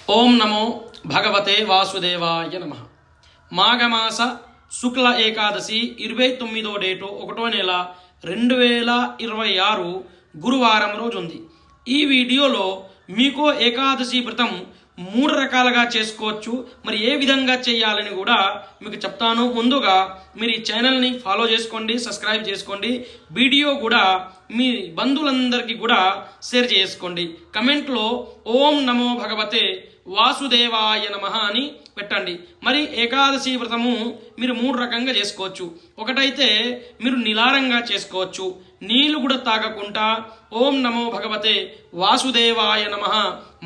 ఓం నమో భగవతే వాసుదేవాయ నమ. మాఘమాస శుక్ల ఏకాదశి 29వ డేటు 1వ నెల 2026 గురువారం రోజు ఉంది. ఈ వీడియోలో మీకు ఏకాదశి వ్రతం 3 రకాలుగా చేసుకోవచ్చు. మరి ఏ విధంగా చేయాలని కూడా మీకు చెప్తాను. ముందుగా మీరు ఈ ఛానల్ని ఫాలో చేసుకోండి, సబ్స్క్రైబ్ చేసుకోండి. వీడియో కూడా మీ బంధువులందరికీ కూడా షేర్ చేసుకోండి. కమెంట్లో ఓం నమో భగవతే వాసుదేవాయ నమః అని పెట్టండి. మరి ఏకాదశి వ్రతము మీరు 3 రకంగా చేసుకోవచ్చు. ఒకటైతే మీరు నిలారంగా చేసుకోవచ్చు, నీళ్లు కూడా తాగకుండా ఓం నమో భగవతే వాసుదేవాయ నమః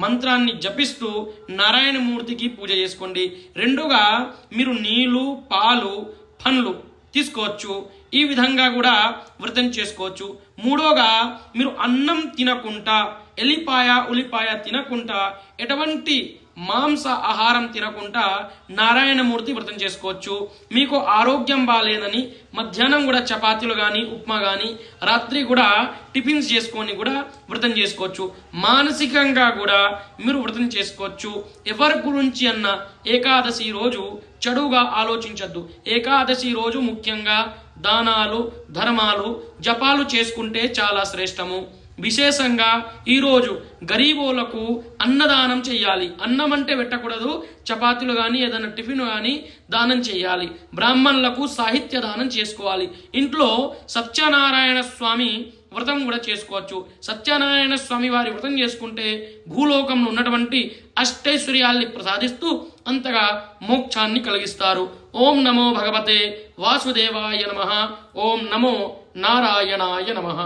మంత్రాన్ని జపిస్తూ నారాయణమూర్తికి పూజ చేసుకోండి. రెండుగా మీరు నీళ్లు, పాలు, పండ్లు తీసుకోవచ్చు. ఈ విధంగా కూడా వ్రతం చేసుకోవచ్చు. మూడోగా మీరు అన్నం తినకుండా, ఎల్లిపాయ ఉల్లిపాయ తినకుండా, ఎటువంటి మాంస ఆహారం తినకుండా నారాయణమూర్తి వ్రతం చేసుకోవచ్చు. మీకు ఆరోగ్యం బాగాలేదని మధ్యాహ్నం కూడా చపాతీలు కానీ, ఉప్మా కానీ, రాత్రి కూడా టిఫిన్స్ చేసుకొని కూడా వ్రతం చేసుకోవచ్చు. మానసికంగా కూడా మీరు వ్రతం చేసుకోవచ్చు. ఎవరి గురించి అన్న ఏకాదశి రోజు చెడుగా ఆలోచించద్దు. ఏకాదశి రోజు ముఖ్యంగా దానాలు, ధర్మాలు, జపాలు చేసుకుంటే చాలా శ్రేష్టము. విశేషంగా ఈరోజు గరీబోలకు అన్నదానం చేయాలి. అన్నం అంటే పెట్టకూడదు, చపాతీలు కానీ ఏదైనా టిఫిన్ కానీ దానం చేయాలి. బ్రాహ్మణులకు సాహిత్య దానం చేసుకోవాలి. ఇంట్లో సత్యనారాయణ స్వామి వ్రతం కూడా చేసుకోవచ్చు. సత్యనారాయణ స్వామి వారి వ్రతం చేసుకుంటే భూలోకంలో ఉన్నటువంటి అష్టైశ్వర్యాల్ని ప్రసాదిస్తూ అంతగా మోక్షాన్ని కలిగిస్తారు. ఓం నమో భగవతే వాసుదేవాయ నమః. ఓం నమో నారాయణాయ నమః.